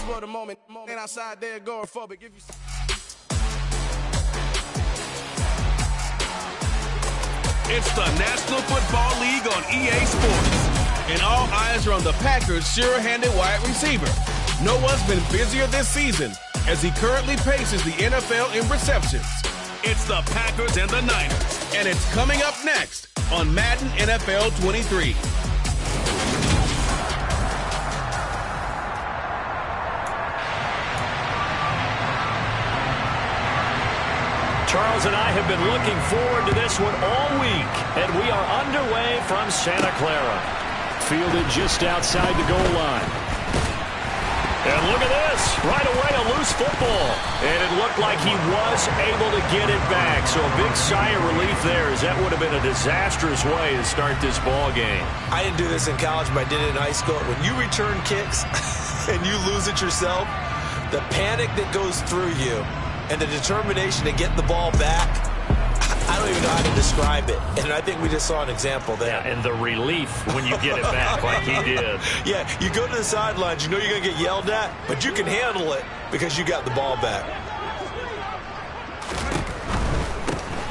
for the moment. Ain't outside there agoraphobic. It's the National Football League on EA Sports. And all eyes are on the Packers' sure-handed wide receiver. No one's been busier this season as he currently paces the NFL in receptions. It's the Packers and the Niners. And it's coming up next on Madden NFL 23. Charles and I have been looking forward to this one all week, and we are underway from Santa Clara. Fielded just outside the goal line. And look at this, right away a loose football. And it looked like he was able to get it back. So a big sigh of relief there, as that would have been a disastrous way to start this ball game. I didn't do this in college, but I did it in high school. When you return kicks and you lose it yourself, the panic that goes through you and the determination to get the ball back, I don't even know how to describe it. And I think we just saw an example there. Yeah, and the relief when you get it back like he did. Yeah, you go to the sidelines, you know you're going to get yelled at, but you can handle it because you got the ball back.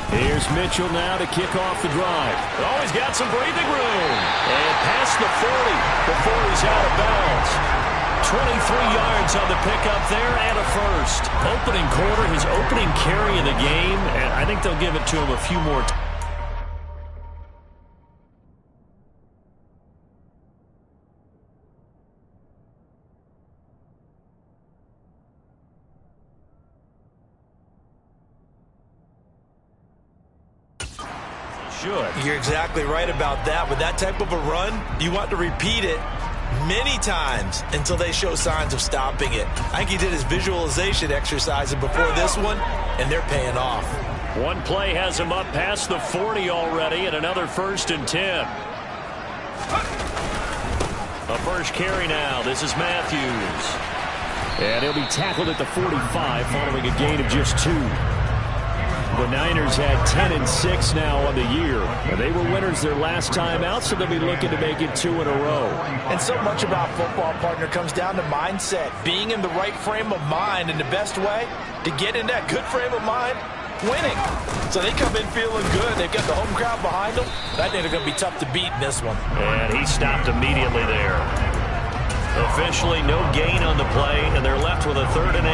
Here's Mitchell now to kick off the drive. Oh, he's got some breathing room. And past the 40 before he's out of bounds. 23 yards on the pickup there and a first. Opening quarter, his opening carry of the game, and I think they'll give it to him a few more times. You're exactly right about that. With that type of a run, you want to repeat it many times until they show signs of stopping it. I think he did his visualization exercise before this one, and they're paying off. One play has him up past the 40 already, and another 1st and 10. A first carry now. This is Matthews. And he'll be tackled at the 45 following a gain of just 2. The Niners had 10-6 now on the year. They were winners their last time out, so they'll be looking to make it 2 in a row. And so much about football, partner, comes down to mindset. Being in the right frame of mind, and the best way to get in that good frame of mind, winning. So they come in feeling good. They've got the home crowd behind them. I think they're going to be tough to beat in this one. And he stopped immediately there. Officially no gain on the play, and they're left with a 3rd and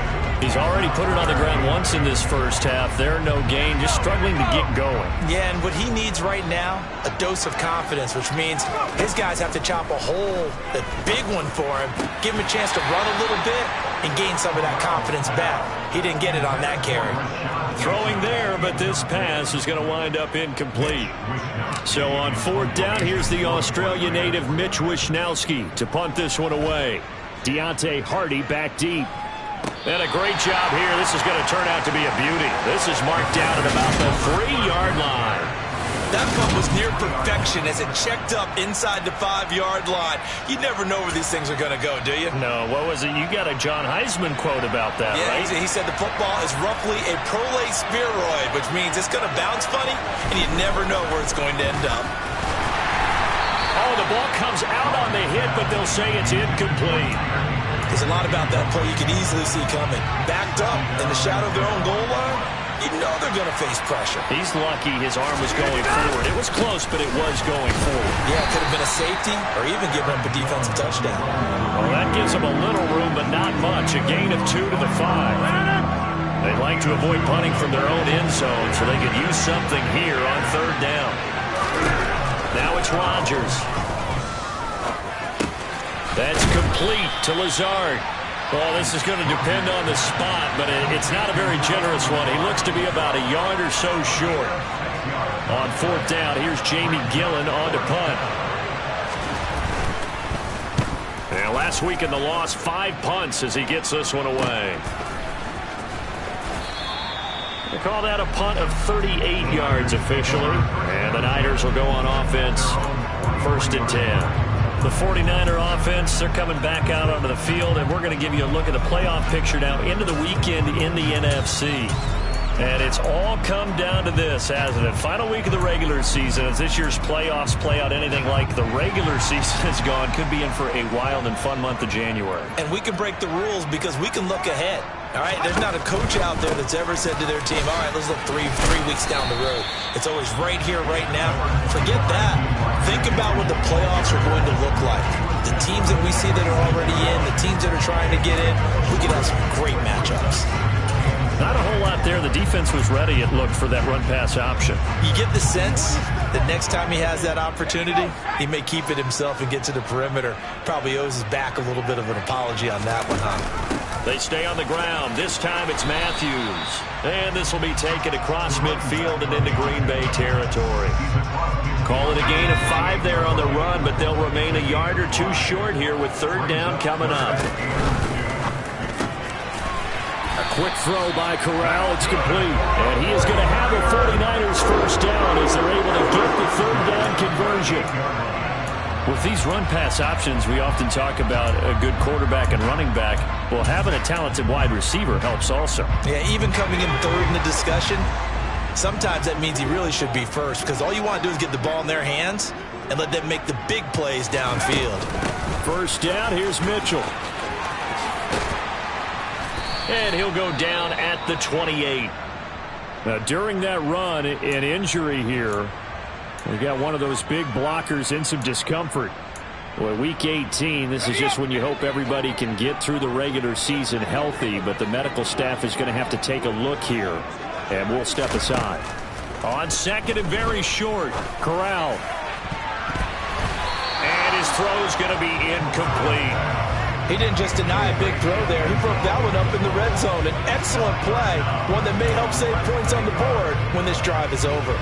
8. He's already put it on the ground once in this first half. There, no gain, just struggling to get going. Yeah, and what he needs right now, a dose of confidence, which means his guys have to chop a hole, a big one for him, give him a chance to run a little bit and gain some of that confidence back. He didn't get it on that carry. Throwing there, but this pass is going to wind up incomplete. So on 4th down, here's the Australia native Mitch Wishnowsky to punt this one away. Deontay Hardy back deep. And a great job here. This is going to turn out to be a beauty. This is marked down at about the 3-yard line. That punt was near perfection as it checked up inside the 5-yard line. You never know where these things are going to go, do you? No, what was it? You got a John Heisman quote about that, right? Yeah, he said the football is roughly a prolate spheroid, which means it's going to bounce funny, and you never know where it's going to end up. Oh, the ball comes out on the hit, but they'll say it's incomplete. There's a lot about that play you can easily see coming. Backed up in the shadow of their own goal line, you know they're going to face pressure. He's lucky his arm was going forward. It was close, but it was going forward. Yeah, it could have been a safety or even given up a defensive touchdown. Well, that gives them a little room, but not much. A gain of 2 to the 5. They like to avoid punting from their own end zone, so they could use something here on 3rd down. Now it's Rodgers. That's complete to Lazard. Well, this is going to depend on the spot, but it's not a very generous one. He looks to be about a yard or so short. On 4th down, here's Jamie Gillen on to punt. And last week in the loss, 5 punts as he gets this one away. They call that a punt of 38 yards officially. And the Niners will go on offense, 1st and 10. The 49er offense, they're coming back out onto the field, and we're going to give you a look at the playoff picture now into the weekend in the NFC. And it's all come down to this, hasn't it? Final week of the regular season. As this year's playoffs play out anything like the regular season has gone, could be in for a wild and fun month of January. And we can break the rules because we can look ahead. All right, there's not a coach out there that's ever said to their team, all right, let's look three weeks down the road. It's always right here, right now. Forget that. Think about what the playoffs are going to look like. The teams that we see that are already in, the teams that are trying to get in, we could have some great matchups. Not a whole lot there. The defense was ready, it looked, for that run-pass option. You get the sense that next time he has that opportunity, he may keep it himself and get to the perimeter. Probably owes his back a little bit of an apology on that one, huh? They stay on the ground. This time it's Matthews. And this will be taken across midfield and into Green Bay territory. Call it a gain of 5 there on the run, but they'll remain a yard or two short here with third down coming up. Quick throw by Corral. It's complete. And he is going to have a 49ers first down as they're able to get the third down conversion. With these run-pass options, we often talk about a good quarterback and running back. Well, having a talented wide receiver helps also. Yeah, even coming in third in the discussion, sometimes that means he really should be first because all you want to do is get the ball in their hands and let them make the big plays downfield. First down, here's Mitchell. And he'll go down at the 28. Now, during that run, an injury here. We got one of those big blockers in some discomfort. Well, week 18, this is just when you hope everybody can get through the regular season healthy, but the medical staff is going to have to take a look here, and we'll step aside. On second and very short, Corral. And his throw's going to be incomplete. He didn't just deny a big throw there. He broke that one up in the red zone. An excellent play, one that may help save points on the board when this drive is over.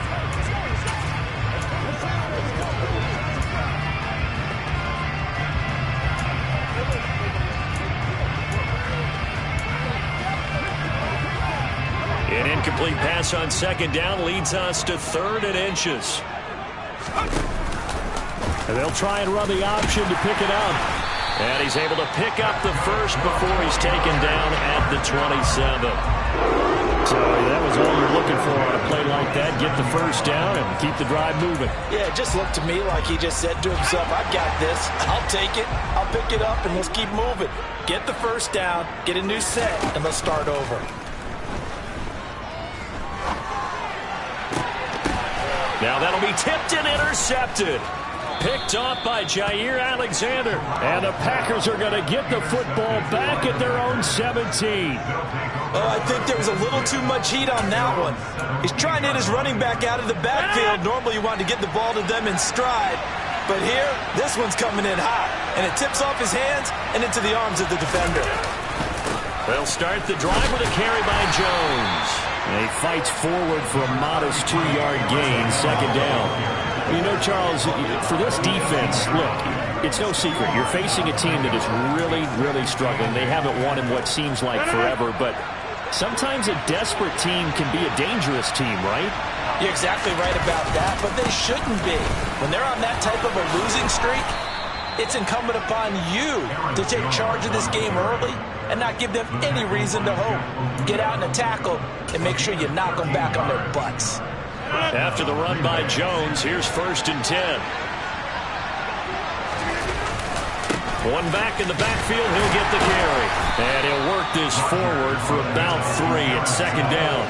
An incomplete pass on second down leads us to third and inches. And they'll try and run the option to pick it up. And he's able to pick up the first before he's taken down at the 27. So that was all you're looking for on a play like that. Get the first down and keep the drive moving. Yeah, it just looked to me like he just said to himself, I've got this. I'll take it. I'll pick it up, and let's keep moving. Get the first down, get a new set, and let's start over. Now that'll be tipped and intercepted. Picked off by Jair Alexander. And the Packers are going to get the football back at their own 17. Oh, I think there was a little too much heat on that one. He's trying to hit his running back out of the backfield. Normally you want to get the ball to them in stride. But here, this one's coming in hot. And it tips off his hands and into the arms of the defender. They'll start the drive with a carry by Jones. And he fights forward for a modest 2-yard gain, second down. You know, Charles, for this defense, look, it's no secret. You're facing a team that is really, really struggling. They haven't won in what seems like forever, but sometimes a desperate team can be a dangerous team, right? You're exactly right about that, but they shouldn't be. When they're on that type of a losing streak, it's incumbent upon you to take charge of this game early and not give them any reason to hope. Get out in a tackle and make sure you knock them back on their butts. After the run by Jones, here's first and 10. One back in the backfield, he'll get the carry. And he'll work this forward for about 3 at second down.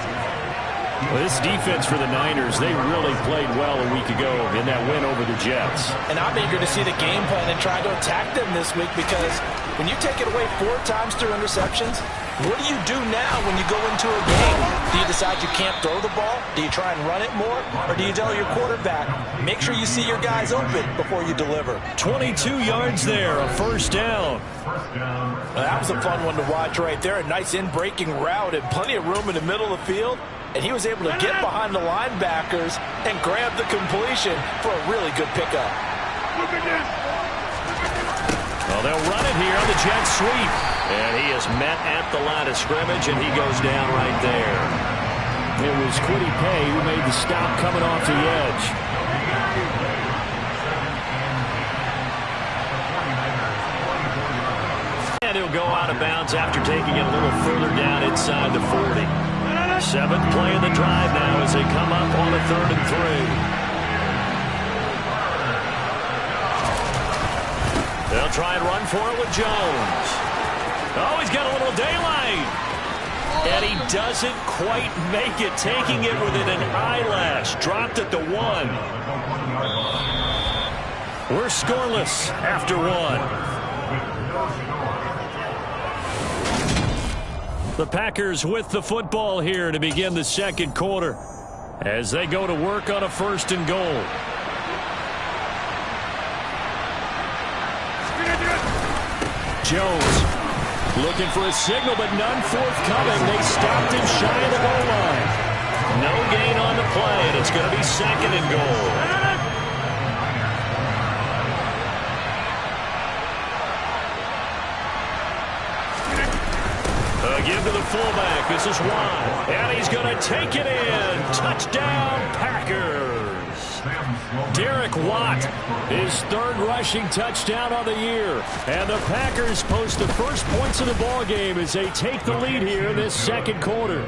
Well, this defense for the Niners, they really played well a week ago in that win over the Jets. And I'm eager to see the game plan and try to attack them this week because when you take it away 4 times through interceptions, what do you do now when you go into a game? Do you decide you can't throw the ball? Do you try and run it more? Or do you tell your quarterback, make sure you see your guys open before you deliver? 22 yards there, a first down. Well, that was a fun one to watch right there. A nice in-breaking route and plenty of room in the middle of the field. And he was able to get behind the linebackers and grab the completion for a really good pickup. Well, they'll run it here on the jet sweep. And he is met at the line of scrimmage, and he goes down right there. It was Kwity Paye who made the stop coming off the edge. And he'll go out of bounds after taking it a little further down inside the 40. Seventh play of the drive now as they come up on a 3rd and 3. They'll try and run for it with Jones. Oh, he's got a little daylight. And he doesn't quite make it, taking it within an eyelash. Dropped at the 1. We're scoreless after 1. The Packers with the football here to begin the second quarter as they go to work on a 1st and goal. Jones looking for a signal, but none forthcoming. They stopped him shy of the goal line. No gain on the play, and it's going to be 2nd and goal. Give to the fullback. This is Watt. And he's going to take it in. Touchdown, Packers. Derek Watt, his 3rd rushing touchdown on the year. And the Packers post the first points of the ball game as they take the lead here in this second quarter.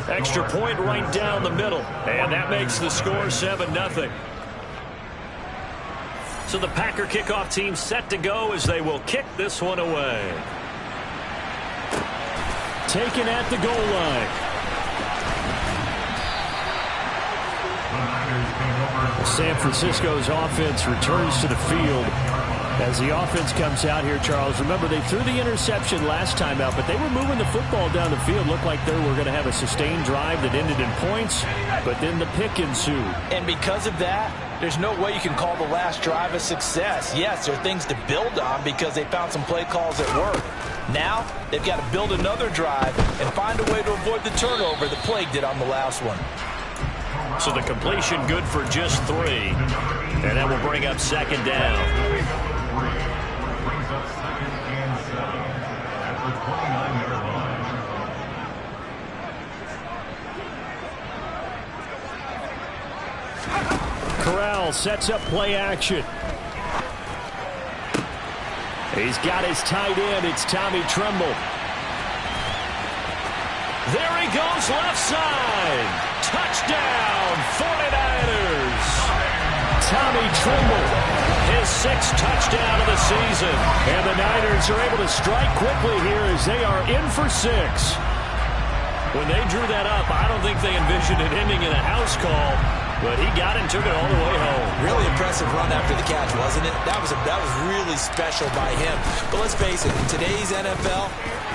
Extra point right down the middle. And that makes the score 7-0. So the Packer kickoff team set to go as they will kick this one away. Taken at the goal line. San Francisco's offense returns to the field as the offense comes out here, Charles. Remember, they threw the interception last time out, but they were moving the football down the field. Looked like they were going to have a sustained drive that ended in points, but then the pick ensued. And because of that, there's no way you can call the last drive a success. Yes, there are things to build on because they found some play calls that work. Now, they've got to build another drive and find a way to avoid the turnover the Plague did on the last one. So the completion good for just 3. And that will bring up 2nd down. Corral sets up play action. He's got his tight end. It's Tommy Tremble. There he goes, left side. Touchdown, 49ers. Tommy Tremble, his 6th touchdown of the season. And the Niners are able to strike quickly here as they are in for 6. When they drew that up, I don't think they envisioned it ending in a house call. But he got it and took it all the way home. Really impressive run after the catch, wasn't it? That was really special by him. But let's face it, in today's NFL,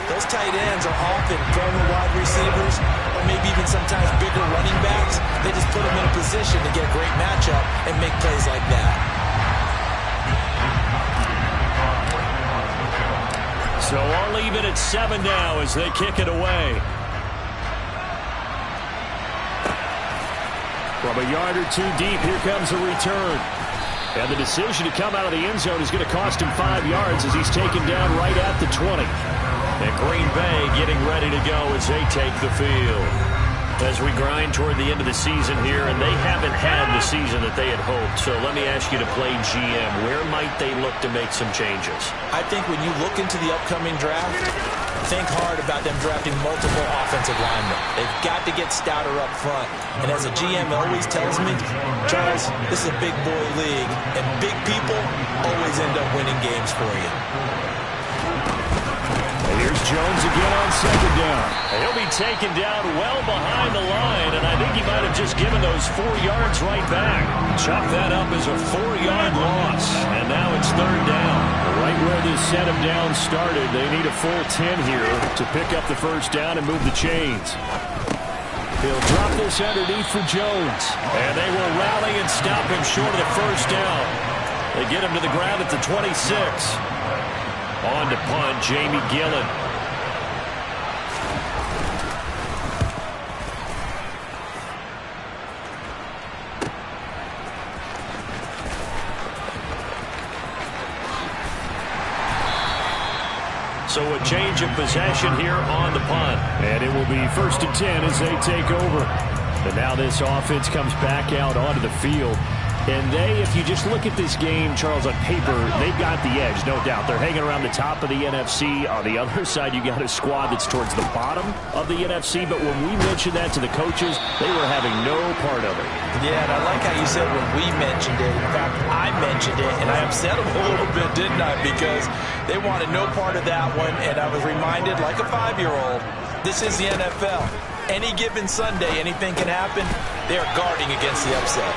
those tight ends are often former wide receivers or maybe even sometimes bigger running backs. They just put them in a position to get a great matchup and make plays like that. So I'll leave it at 7 now as they kick it away. From a yard or 2 deep, here comes a return. And the decision to come out of the end zone is going to cost him 5 yards as he's taken down right at the 20. And Green Bay getting ready to go as they take the field. As we grind toward the end of the season here, and they haven't had the season that they had hoped. So let me ask you to play GM. Where might they look to make some changes? I think when you look into the upcoming draft, think hard about them drafting multiple offensive linemen. They've got to get stouter up front. And as a GM always tells me, Charles, this is a big boy league, and big people always end up winning games for you. And here's Jones again on 2nd down. And he'll be taken down well behind the line, and I think he might have just given those 4 yards right back. Chalk that up as a 4-yard loss, and now it's 3rd down. Right where this set him down started, they need a full 10 here to pick up the 1st down and move the chains. He'll drop this underneath for Jones, and they will rally and stop him short of the 1st down. They get him to the ground at the 26. On to punt, Jamie Gillen. So a change of possession here on the punt. And it will be 1st and 10 as they take over. And now this offense comes back out onto the field. And if you just look at this game, Charles, on paper, they've got the edge, no doubt. They're hanging around the top of the NFC. On the other side, you got a squad that's towards the bottom of the NFC. But when we mentioned that to the coaches, they were having no part of it. Yeah, and I like how you said when we mentioned it. In fact, I mentioned it, and I upset them a little bit, didn't I? Because they wanted no part of that one, and I was reminded, like a 5-year-old, this is the NFL. Any given Sunday, anything can happen. They are guarding against the upset.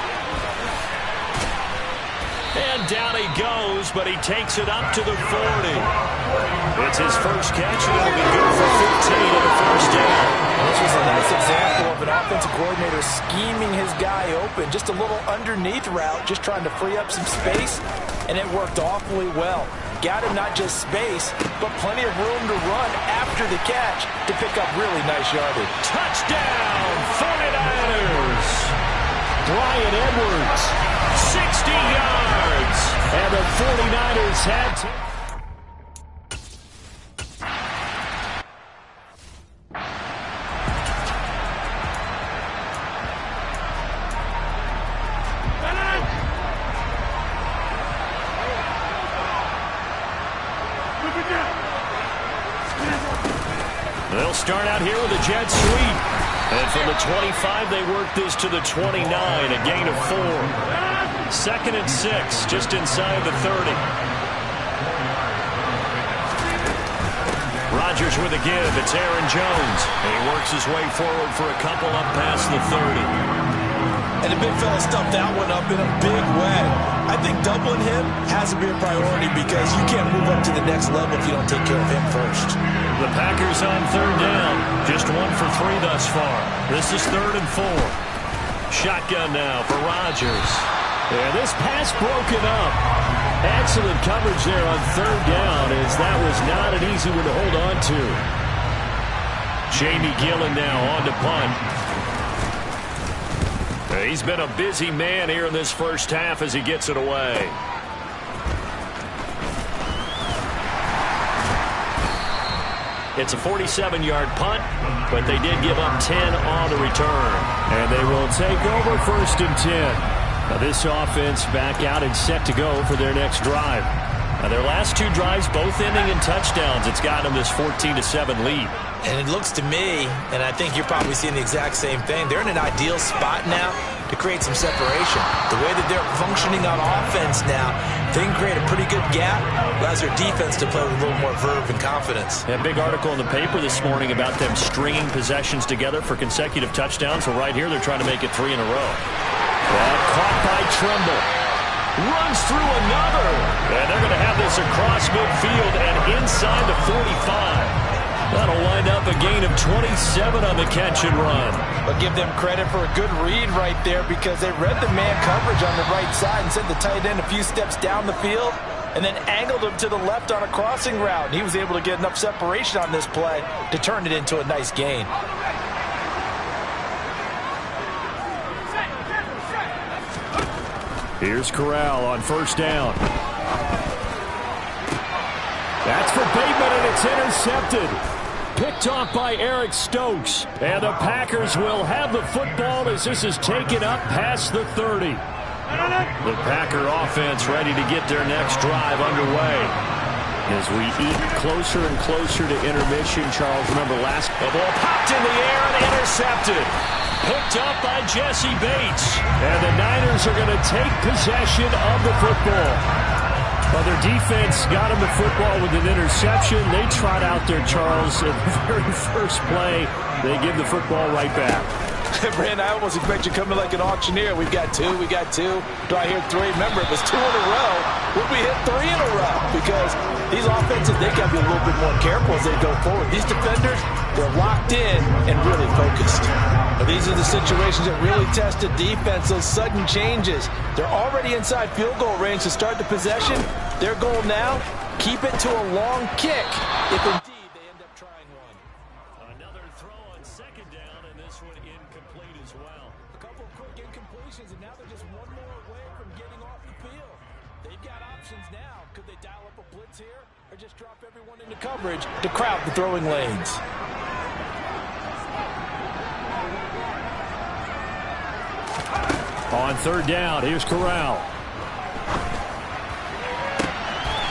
And down he goes, but he takes it up to the 40. It's his first catch, and it'll be good for 15 and a first down. This was a nice example of an offensive coordinator scheming his guy open. Just a little underneath route, just trying to free up some space, and it worked awfully well. Got him not just space, but plenty of room to run after the catch to pick up really nice yardage. Touchdown, 49ers! Bryan Edwards, 60 yards, and the 49ers had to... They'll start out here with a jet sweep. And from the 25, they work this to the 29, a gain of 4. 2nd and 6, just inside the 30. Rodgers with a give. It's Aaron Jones. And he works his way forward for a couple up past the 30. And the big fella stuffed that one up in a big way. I think doubling him has to be a priority because you can't move up to the next level if you don't take care of him first. The Packers on 3rd down. Just 1 for 3 thus far. This is 3rd and 4. Shotgun now for Rodgers. Yeah, this pass broken up. Excellent coverage there on 3rd down, as that was not an easy one to hold on to. Jamie Gillen now on to punt. He's been a busy man here in this first half as he gets it away. It's a 47-yard punt, but they did give up 10 on the return. And they will take over 1st and 10. Now this offense back out and set to go for their next drive. Now their last 2 drives both ending in touchdowns. It's got them this 14-7 lead. And it looks to me, and I think you're probably seeing the exact same thing, they're in an ideal spot now to create some separation. The way that they're functioning on offense now, they can create a pretty good gap, allows their defense to play with a little more verve and confidence. A big article in the paper this morning about them stringing possessions together for consecutive touchdowns. Well, right here, they're trying to make it 3 in a row. Caught by Tremble. Runs through another. And they're going to have this across midfield and inside the 45. That'll wind up a gain of 27 on the catch and run. But give them credit for a good read right there because they read the man coverage on the right side and sent the tight end a few steps down the field and then angled him to the left on a crossing route. And he was able to get enough separation on this play to turn it into a nice gain. Here's Corral on 1st down. That's for Bateman, and it's intercepted. Picked off by Eric Stokes. And the Packers will have the football as this is taken up past the 30. The Packer offense ready to get their next drive underway. As we eat closer and closer to intermission, Charles, remember the ball popped in the air and intercepted. Picked up by Jesse Bates. And the Niners are going to take possession of the football. Well, their defense got him the football with an interception. They trot out there, Charles, at the very first play. They give the football right back. Brandon, I almost expect you coming like an auctioneer. We've got 2, we got 2. Do I hear 3? Remember, it was 2 in a row. Would we hit 3 in a row? Because these offenses, they got to be a little bit more careful as they go forward. These defenders, they're locked in and really focused. But these are the situations that really test the defense, those sudden changes. They're already inside field goal range to start the possession. Their goal now, keep it to a long kick, if indeed they end up trying one. Another throw on 2nd down, and this one incomplete as well. A couple of quick incompletions, and now they're just one more away from getting off the field. They've got options now. Could they dial up a blitz here, or just drop everyone into coverage to crowd the throwing lanes? On third down, here's Corral.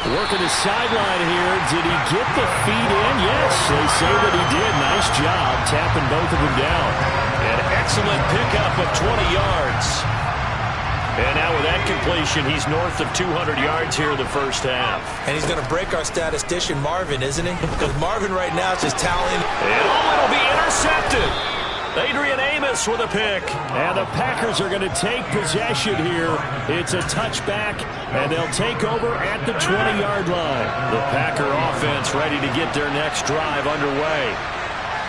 Working the sideline here. Did he get the feet in? Yes, they say that he did. Nice job tapping both of them down. An excellent pickup of 20 yards. And now with that completion, he's north of 200 yards here in the first half. And he's going to break our statistician, Marvin, isn't he? Because Marvin right now is just tallying. And it'll be intercepted. Adrian Amos with a pick. And the Packers are going to take possession here. It's a touchback, and they'll take over at the 20-yard line. The Packer offense ready to get their next drive underway.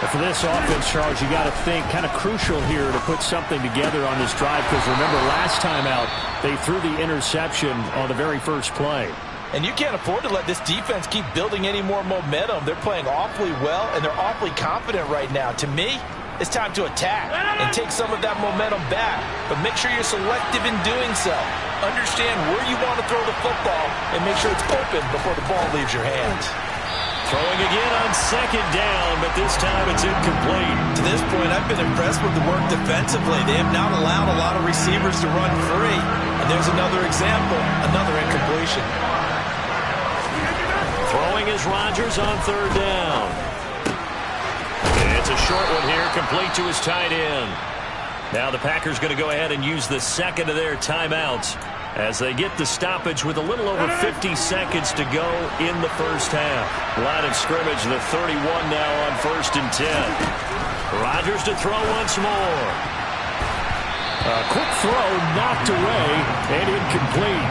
But for this offense, Charles, you got to think kind of crucial here to put something together on this drive, because remember last time out, they threw the interception on the very first play. And you can't afford to let this defense keep building any more momentum. They're playing awfully well, and they're awfully confident right now. To me, it's time to attack and take some of that momentum back. But make sure you're selective in doing so. Understand where you want to throw the football and make sure it's open before the ball leaves your hands. Throwing again on second down, but this time it's incomplete. To this point, I've been impressed with the work defensively. They have not allowed a lot of receivers to run free. And there's another example, another incompletion. Throwing is Rodgers on third down. It's a short one here, complete to his tight end. Now the Packers going to go ahead and use the second of their timeouts as they get the stoppage with a little over 50 seconds to go in the first half. Line of scrimmage, the 31 now on 1st and 10. Rodgers to throw once more. A quick throw knocked away and incomplete.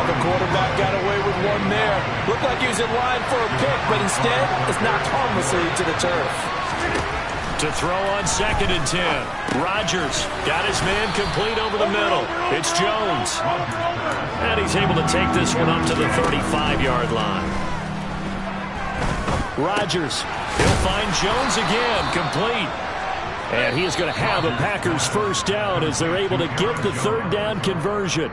The quarterback got away with one there. Looked like he was in line for a pick, but instead it's knocked harmlessly to the turf. To throw on 2nd and 10. Rodgers got his man complete over the middle. It's Jones. And he's able to take this one up to the 35-yard line. Rodgers, he'll find Jones again, complete. And he is going to have a Packers first down as they're able to get the third down conversion.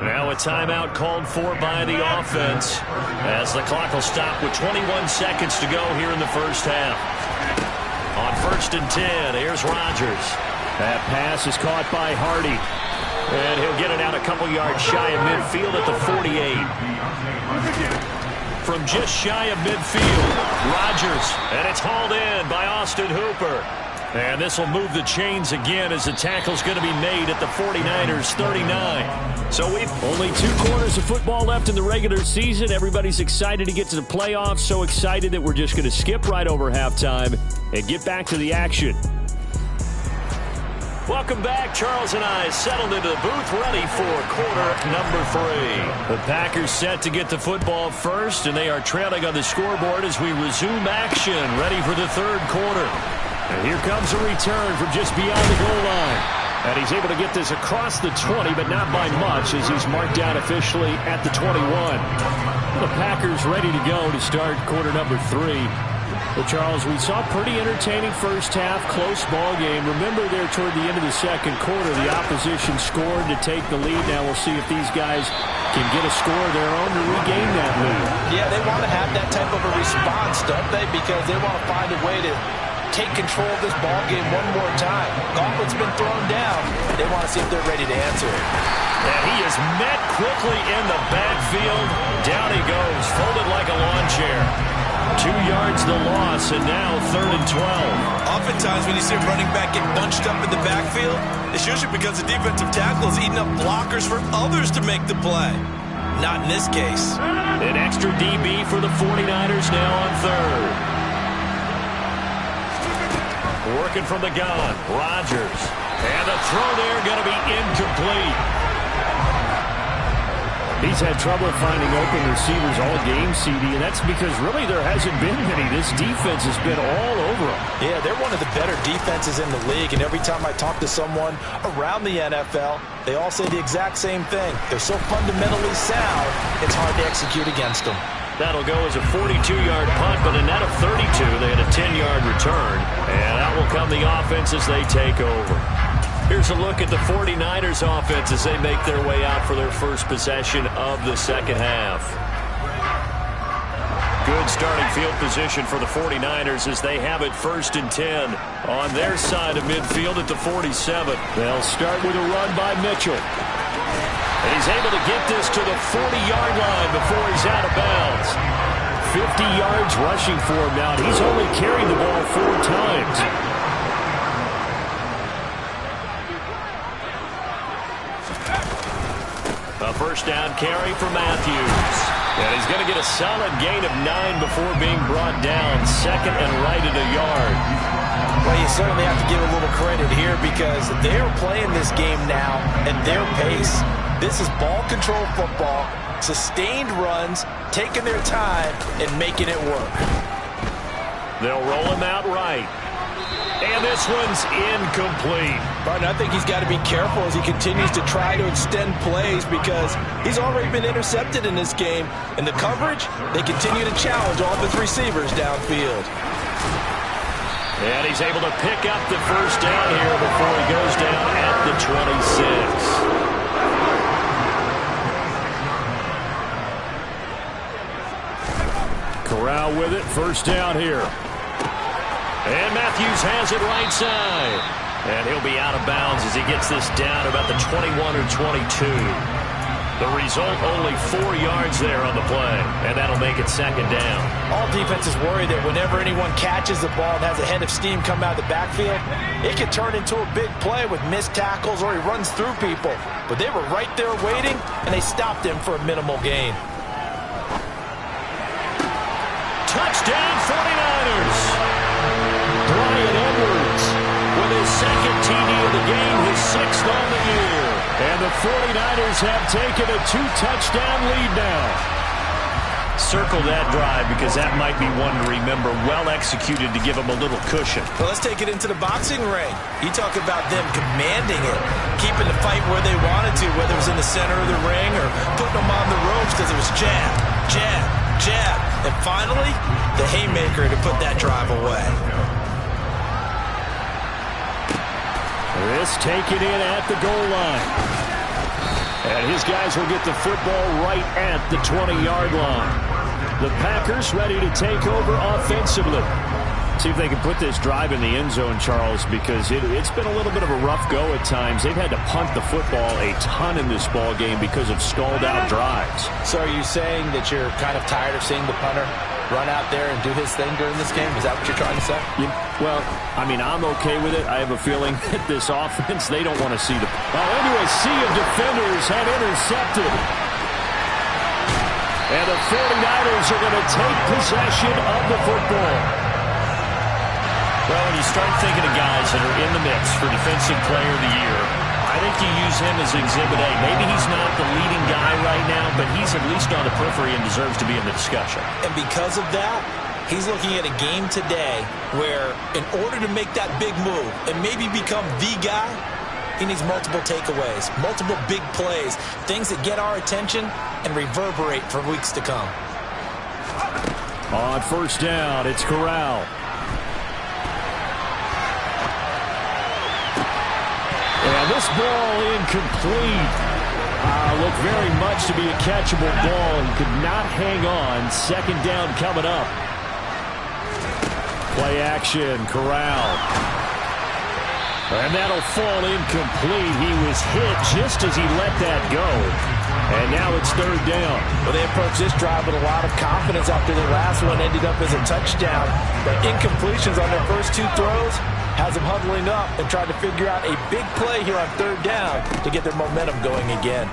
Now a timeout called for by the offense as the clock will stop with 21 seconds to go here in the first half. On 1st and 10, here's Rodgers. That pass is caught by Hardy. And he'll get it out a couple yards shy of midfield at the 48. From just shy of midfield, Rodgers. And it's hauled in by Austin Hooper. And this will move the chains again as the tackle's going to be made at the 49ers 39. So we've only 2 quarters of football left in the regular season. Everybody's excited to get to the playoffs. So excited that we're just going to skip right over halftime and get back to the action. Welcome back. Charles and I settled into the booth ready for quarter number 3. The Packers set to get the football first, and they are trailing on the scoreboard as we resume action, ready for the third quarter. And here comes a return from just beyond the goal line. And he's able to get this across the 20, but not by much as he's marked down officially at the 21. The Packers ready to go to start quarter number 3. Well, Charles, we saw a pretty entertaining first half, close ball game. Remember there toward the end of the second quarter, the opposition scored to take the lead. Now we'll see if these guys can get a score of their own to regain that lead. Yeah, they want to have that type of a response, don't they? Because they want to find a way to take control of this ball game one more time. Gauntlet's been thrown down. They want to see if they're ready to answer it. And he is met quickly in the backfield. Down he goes, folded like a lawn chair. 2 yards the loss, and now 3rd and 12. Oftentimes when you see a running back get bunched up in the backfield, it's usually because the defensive tackle is eating up blockers for others to make the play. Not in this case. An extra DB for the 49ers now on 3rd. Working from the gun, Rodgers. And the throw there going to be incomplete. He's had trouble finding open receivers all game, CD, and that's because really there hasn't been many. This defense has been all over them. Yeah, they're one of the better defenses in the league, and every time I talk to someone around the NFL, they all say the exact same thing. They're so fundamentally sound, it's hard to execute against them. That'll go as a 42-yard punt, but a net of 32. They had a 10-yard return, and out will come the offense as they take over. Here's a look at the 49ers offense as they make their way out for their first possession of the second half. Good Good starting field position for the 49ers as they have it 1st and 10 on their side of midfield at the 47. They'll start with a run by Mitchell. And he's able to get this to the 40-yard line before he's out of bounds. 50 yards rushing for him now. He's only carried the ball 4 times. A first down carry for Matthews. And he's going to get a solid gain of 9 before being brought down. 2nd and right at a yard. Well, you certainly have to give a little credit here because they're playing this game now at their pace. This is ball control football, sustained runs, taking their time and making it work. They'll roll him out right. And this one's incomplete. But I think he's got to be careful as he continues to try to extend plays because he's already been intercepted in this game. And the coverage, they continue to challenge all of his receivers downfield. And he's able to pick up the first down here before he goes down at the 26. Corral with it, first down here. And Matthews has it right side. And he'll be out of bounds as he gets this down about the 21 or 22. The result, only 4 yards there on the play. And that'll make it 2nd down. All defenses worry that whenever anyone catches the ball and has a head of steam come out of the backfield, it can turn into a big play with missed tackles or he runs through people. But they were right there waiting, and they stopped him for a minimal gain. Touchdown 49ers! Bryan Edwards with his 2nd TD of the game, his 6th on the year. And the 49ers have taken a 2-touchdown lead now. Circle that drive because that might be one to remember. Well executed to give them a little cushion. Well, let's take it into the boxing ring. You talk about them commanding it, keeping the fight where they wanted to, whether it was in the center of the ring or putting them on the ropes because it was jab, jab, jab. And finally, the haymaker to put that drive away. This taken in at the goal line. And his guys will get the football right at the 20-yard line. The Packers ready to take over offensively. See if they can put this drive in the end zone, Charles, because it's been a little bit of a rough go at times. They've had to punt the football a ton in this ball game because of stalled-out drives. So are you saying that you're kind of tired of seeing the punter run out there and do his thing during this game? Is that what you're trying to say? Yeah, well, I mean, I'm okay with it. I have a feeling that this offense, they don't want to see the... Well, into a sea of defenders had intercepted. And the 49ers are going to take possession of the football. Well, when you start thinking of guys that are in the mix for Defensive Player of the Year, I think you use him as Exhibit A. Maybe he's not the leading guy right now, but he's at least on the periphery and deserves to be in the discussion. And because of that, he's looking at a game today where in order to make that big move and maybe become the guy, he needs multiple takeaways, multiple big plays, things that get our attention and reverberate for weeks to come. On first down, it's Corral. And this ball incomplete. Looked very much to be a catchable ball and could not hang on. 2nd down coming up. Play action, Corral. And that'll fall incomplete. He was hit just as he let that go. And now it's 3rd down. Well, they approached this drive with a lot of confidence after their last one ended up as a touchdown. But incompletions on their first 2 throws has them huddling up and trying to figure out a big play here on 3rd down to get their momentum going again.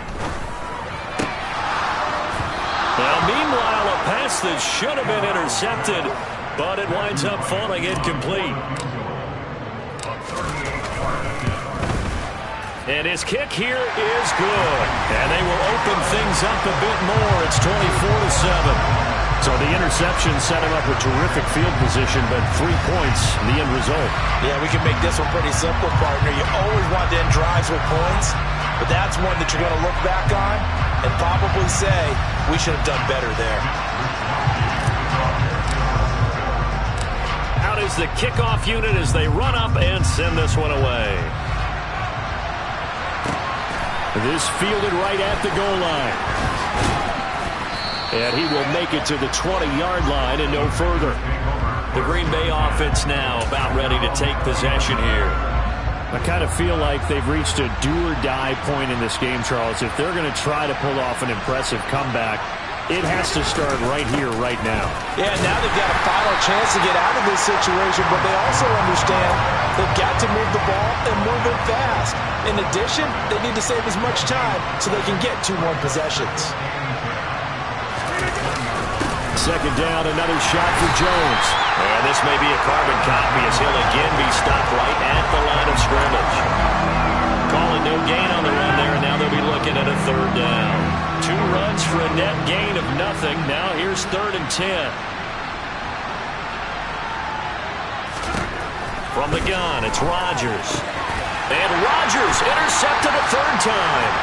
Well, meanwhile, a pass that should have been intercepted, but it winds up falling incomplete. And his kick here is good. And they will open things up a bit more. It's 24-7. So the interception set him up with terrific field position, but 3 points, the end result. Yeah, we can make this one pretty simple, partner. You always want to end drives with points, but that's one that you're going to look back on and probably say, we should have done better there. Out is the kickoff unit as they run up and send this one away. This fielded right at the goal line. And he will make it to the 20-yard line and no further. The Green Bay offense now about ready to take possession here. I kind of feel like they've reached a do-or-die point in this game, Charles. If they're going to try to pull off an impressive comeback, it has to start right here, right now. Yeah, now they've got a final chance to get out of this situation, but they also understand they've got to move the ball and move it fast. In addition, they need to save as much time so they can get 2 more possessions. Second down, another shot for Jones. And this may be a carbon copy as he'll again be stopped right at the line of scrimmage. Calling no gain on the run there, and now they'll be looking at a 3rd down. 2 runs for a net gain of nothing. Now here's 3rd and 10. From the gun, it's Rodgers. And Rodgers intercepted a 3rd time.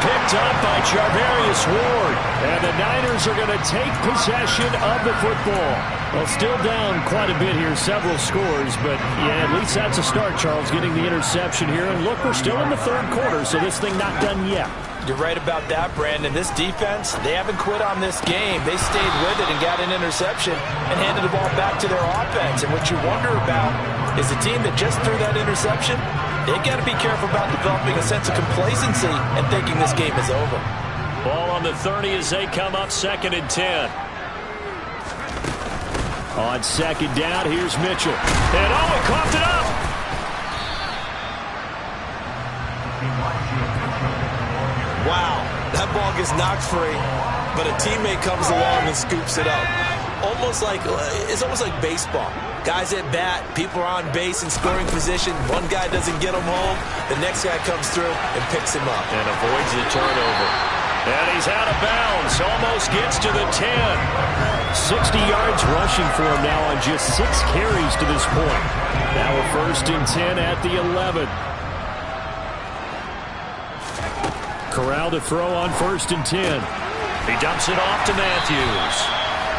Picked up by Charvarius Ward. And the Niners are going to take possession of the football. Well, still down quite a bit here, several scores, but yeah, at least that's a start, Charles, getting the interception here. And look, we're still in the 3rd quarter, so this thing not done yet. You're right about that, Brandon. This defense, they haven't quit on this game. They stayed with it and got an interception and handed the ball back to their offense. And what you wonder about is the team that just threw that interception, they got to be careful about developing a sense of complacency and thinking this game is over. Ball on the 30 as they come up 2nd and 10. On 2nd down, here's Mitchell. And he coughed it up. Wow, that ball gets knocked free, but a teammate comes along and scoops it up. It's almost like baseball. Guys at bat, people are on base in scoring position. One guy doesn't get him home. The next guy comes through and picks him up. And avoids the turnover. And he's out of bounds. Almost gets to the 10. 60 yards rushing for him now on just 6 carries to this point. Now a 1st and 10 at the 11. Corral to throw on 1st and 10. He dumps it off to Matthews.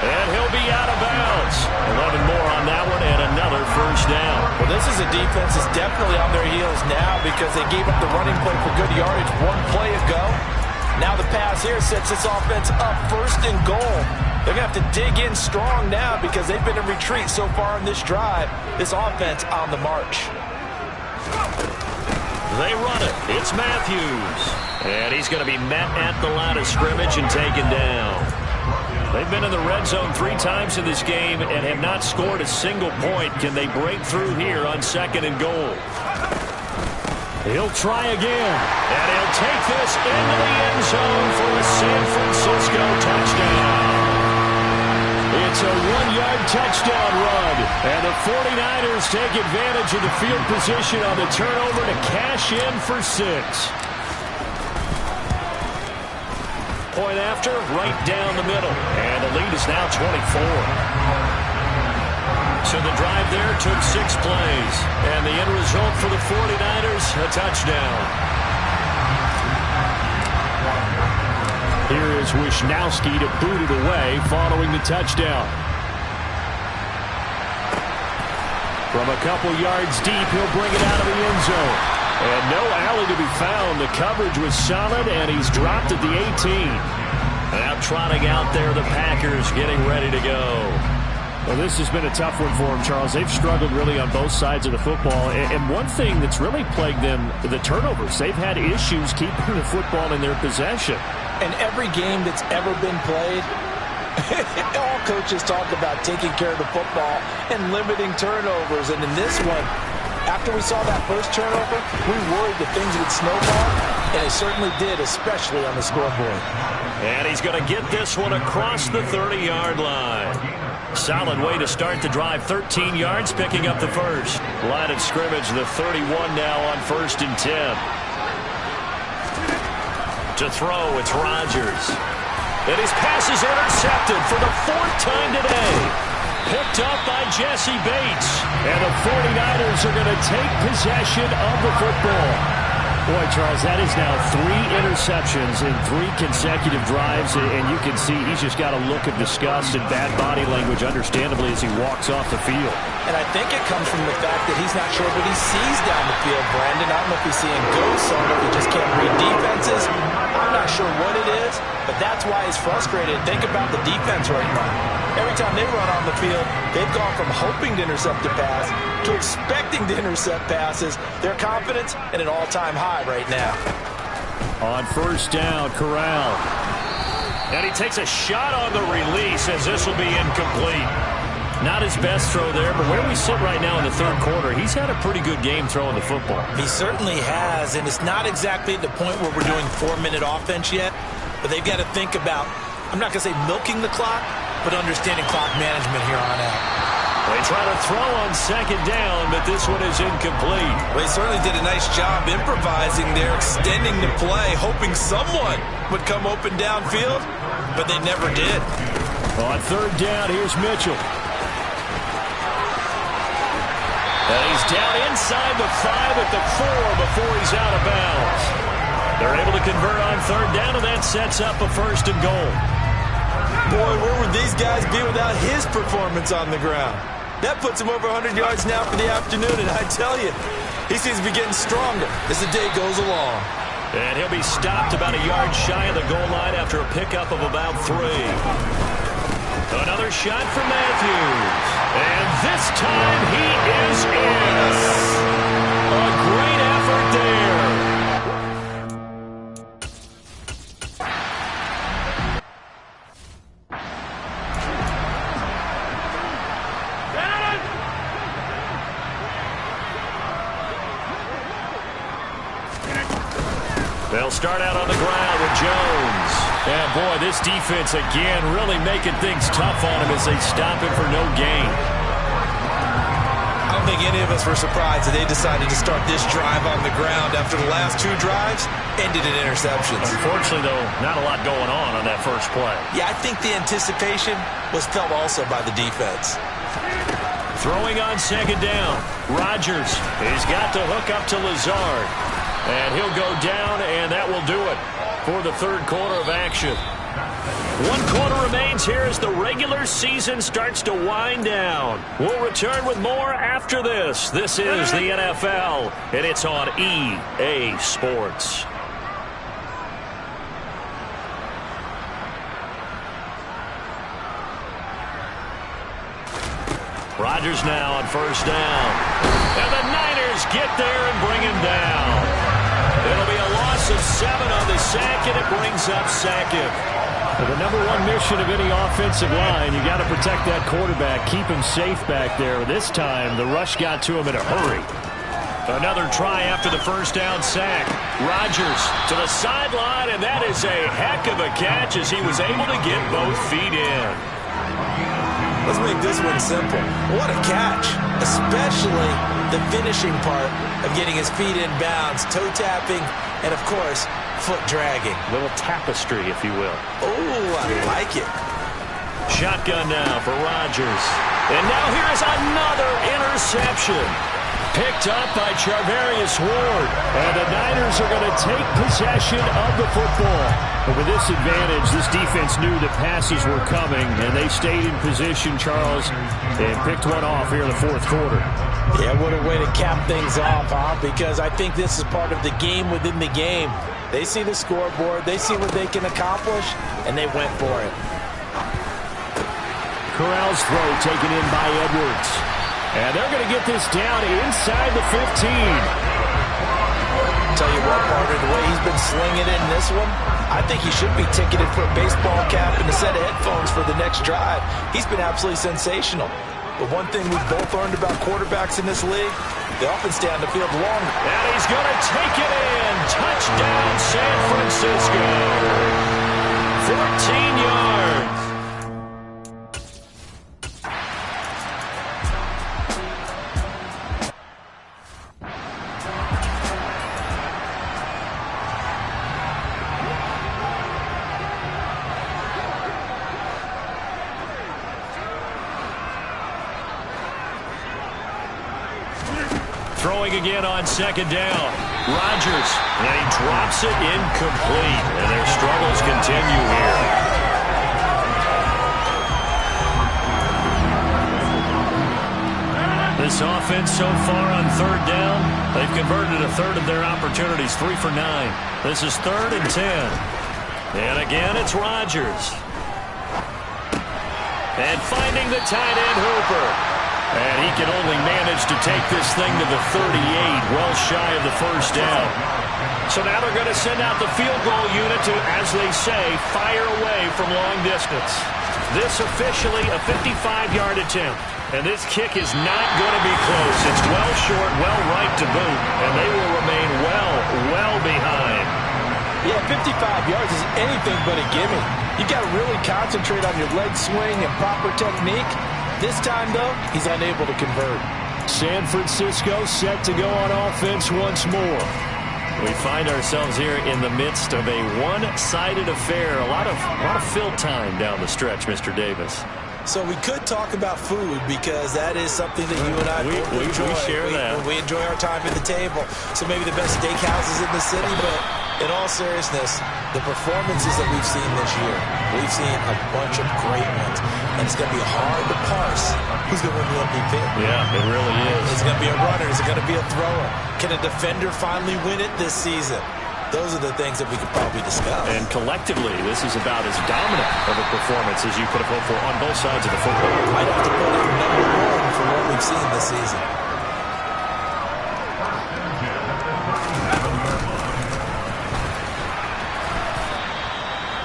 And he'll be out of bounds. 11 more on that one and another 1st down. Well, this is a defense that's definitely on their heels now because they gave up the running play for good yardage 1 play ago. Now the pass here sets this offense up 1st and goal. They're going to have to dig in strong now because they've been in retreat so far in this drive. This offense on the march. They run it. It's Matthews. And he's going to be met at the line of scrimmage and taken down. They've been in the red zone 3 times in this game and have not scored a single point. Can they break through here on 2nd and goal? He'll try again. And he'll take this into the end zone for a San Francisco touchdown. It's a 1-yard touchdown run. And the 49ers take advantage of the field position on the turnover to cash in for 6. Point after, right down the middle. And the lead is now 24. So the drive there took 6 plays. And the end result for the 49ers, a touchdown. Here is Wishnowski to boot it away following the touchdown. From a couple yards deep, he'll bring it out of the end zone. And no alley to be found. The coverage was solid, and he's dropped at the 18. Now trotting out there, the Packers getting ready to go. Well, this has been a tough one for them, Charles. They've struggled really on both sides of the football. And one thing that's really plagued them, the turnovers. They've had issues keeping the football in their possession. And every game that's ever been played, all coaches talk about taking care of the football and limiting turnovers. And in this one, after we saw that first turnover, we worried that things would snowball, and it certainly did, especially on the scoreboard. And he's going to get this one across the 30-yard line. Solid way to start the drive. 13 yards, picking up the first. Line of scrimmage, the 31 now on 1st and 10. To throw, it's Rodgers. And his pass is intercepted for the 4th time today. Picked up by Jesse Bates. And the 49ers are going to take possession of the football. Boy, Charles, that is now 3 interceptions in 3 consecutive drives, and you can see he's just got a look of disgust and bad body language, understandably, as he walks off the field. And I think it comes from the fact that he's not sure what he sees down the field, Brandon. I don't know if he's seeing ghosts. I don't know if he just can't read defenses. I'm not sure what it is, but that's why he's frustrated. Think about the defense right now. Every time they run on the field, they've gone from hoping to intercept a pass to expecting to intercept passes. Their confidence at an all-time high right now. On first down, Corral. And he takes a shot on the release as this will be incomplete. Not his best throw there, but where we sit right now in the third quarter, he's had a pretty good game throwing the football. He certainly has, and it's not exactly the point where we're doing 4-minute offense yet, but they've got to think about, I'm not going to say milking the clock, but understanding clock management here on out. They try to throw on second down, but this one is incomplete. Well, they certainly did a nice job improvising there, extending the play, hoping someone would come open downfield, but they never did. On third down, here's Mitchell. And he's down inside the 5 at the 4 before he's out of bounds. They're able to convert on third down, and that sets up a first and goal. Boy, where would these guys be without his performance on the ground? That puts him over 100 yards now for the afternoon, and I tell you, he seems to be getting stronger as the day goes along. And he'll be stopped about a yard shy of the goal line after a pickup of about 3. Another shot for Matthews. And this time he is in. A great effort there. They'll start out on the ground with Jones. And boy, this defense again really making things tough on him as they stop him for no gain. I don't think any of us were surprised that they decided to start this drive on the ground after the last 2 drives ended in interceptions. Unfortunately, though, not a lot going on that first play. Yeah, I think the anticipation was felt also by the defense. Throwing on second down, Rodgers. He's got to hook up to Lazard. And he'll go down, and that will do it for the third quarter of action. 1 quarter remains here as the regular season starts to wind down. We'll return with more after this. This is the NFL, and it's on EA Sports. Rodgers now on first down. And the Niners get there and bring him down. It'll be a loss of 7 on the sack, and it brings up second. Well, the number 1 mission of any offensive line, you got to protect that quarterback, keep him safe back there. This time, the rush got to him in a hurry. Another try after the first down sack. Rodgers to the sideline, and that is a heck of a catch as he was able to get both feet in. Let's make this one simple. What a catch, especially the finishing part of getting his feet in bounds, toe tapping, and of course, foot dragging. Little tapestry, if you will. Oh, I like it. Shotgun now for Rodgers. And now here is another interception. Picked up by Charvarius Ward. And the Niners are going to take possession of the football. But with this advantage, this defense knew that passes were coming, and they stayed in position, Charles, and picked one off here in the fourth quarter. Yeah, what a way to cap things off, huh? Because I think this is part of the game within the game. They see the scoreboard, they see what they can accomplish, and they went for it. Corral's throw taken in by Edwards. And they're going to get this down inside the 15. Tell you what, partner, the way he's been slinging it in this one, I think he should be ticketed for a baseball cap and a set of headphones for the next drive. He's been absolutely sensational. But one thing we've both learned about quarterbacks in this league, they often stay on the field longer. And he's going to take it in. Touchdown, San Francisco. 14 yards. Throwing again on second down. Rodgers, and he drops it incomplete. And their struggles continue here. This offense so far on third down, they've converted a third of their opportunities, 3 for 9. This is 3rd and 10. And again, it's Rodgers. And finding the tight end, Hooper. And he can only manage to take this thing to the 38, well shy of the first down. So now they're going to send out the field goal unit to, as they say, fire away from long distance. This officially a 55-yard attempt. And this kick is not going to be close. It's well short, well right to boot, and they will remain well behind. Yeah, 55 yards is anything but a gimme. You got to really concentrate on your leg swing and proper technique. This time, though, he's unable to convert. San Francisco set to go on offense once more. We find ourselves here in the midst of a one-sided affair. A lot of fill time down the stretch, Mr. Davis. So we could talk about food because that is something that you and I we share that. We enjoy our time at the table. So maybe the best steakhouses in the city, but in all seriousness, the performances that we've seen this year, we've seen a bunch of great ones. And it's going to be hard to parse who's going to win the MVP. Yeah, it really is. Is it going to be a runner? Is it going to be a thrower? Can a defender finally win it this season? Those are the things that we could probably discuss. And collectively, this is about as dominant of a performance as you could have hoped for on both sides of the football. I'd have to put it number 1 for what we've seen this season.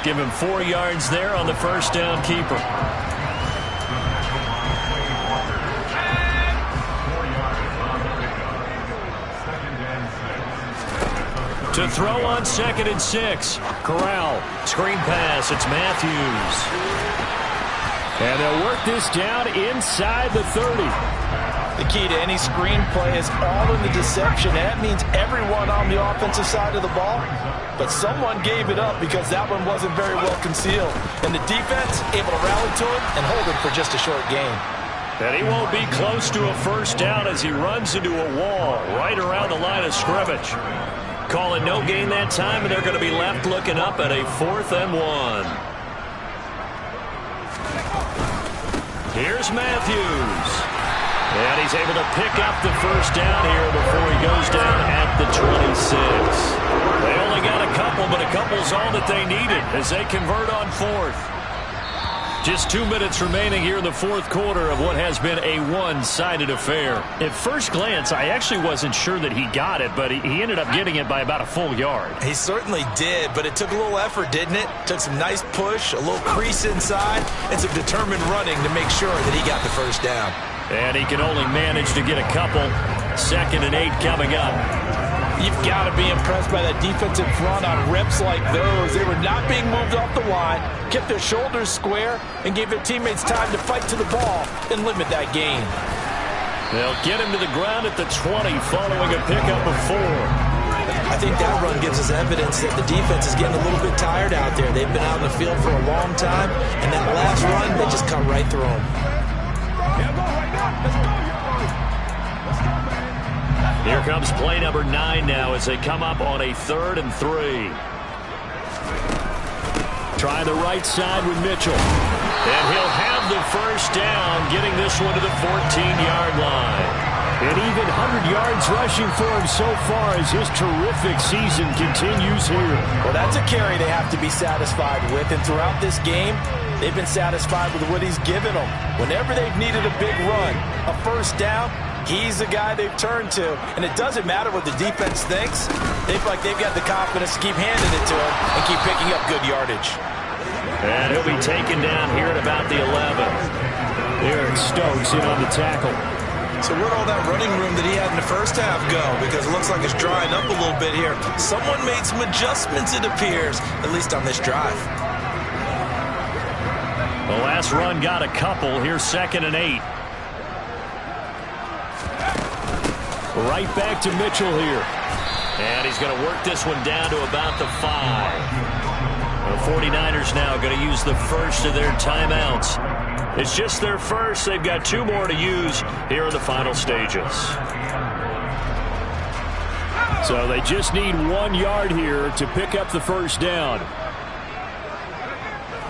Give him 4 yards there on the first down keeper. To throw on 2nd and 6. Corral. Screen pass. It's Matthews. And they'll work this down inside the 30. The key to any screen play is all in the deception. That means everyone on the offensive side of the ball. But someone gave it up because that one wasn't very well concealed. And the defense able to rally to it and hold it for just a short gain. And he won't be close to a first down as he runs into a wall right around the line of scrimmage. Call it no gain that time, and they're going to be left looking up at a 4th and 1. Here's Matthews. And he's able to pick up the first down here before he goes down at the 26. They only got a couple, but a couple's all that they needed as they convert on 4th. Just 2 minutes remaining here in the 4th quarter of what has been a one-sided affair. At first glance, I actually wasn't sure that he got it, but he ended up getting it by about a full yard. He certainly did, but it took a little effort, didn't it? Took some nice push, a little crease inside, and some determined running to make sure that he got the first down. And he can only manage to get a couple. 2nd and 8 coming up. You've got to be impressed by that defensive front on reps like those. They were not being moved off the line, kept their shoulders square, and gave their teammates time to fight to the ball and limit that gain. They'll get him to the ground at the 20 following a pickup of 4. I think that run gives us evidence that the defense is getting a little bit tired out there. They've been out in the field for a long time, and that last run, they just cut right through them. Here comes play number 9 now as they come up on a 3rd and 3. Try the right side with Mitchell. And he'll have the first down, getting this one to the 14-yard line. And even 100 yards rushing for him so far as his terrific season continues here. Well, that's a carry they have to be satisfied with. And throughout this game, they've been satisfied with what he's given them. Whenever they've needed a big run, a first down, he's the guy they've turned to. And it doesn't matter what the defense thinks. They feel like they've got the confidence to keep handing it to him and keep picking up good yardage. And he'll be taken down here at about the 11. Eric Stokes in on the tackle. So where'd all that running room that he had in the first half go? Because it looks like it's drying up a little bit here. Someone made some adjustments, it appears, at least on this drive. The last run got a couple. Here's 2nd and 8. Right back to Mitchell here. And he's going to work this one down to about the 5. The 49ers now going to use the first of their timeouts. It's just their first. They've got 2 more to use here in the final stages. So they just need 1 yard here to pick up the first down.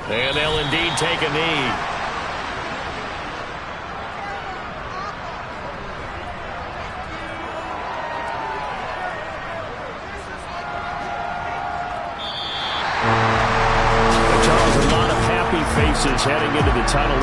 And they'll indeed take a knee. Charles, a lot of happy faces heading into the tunnel.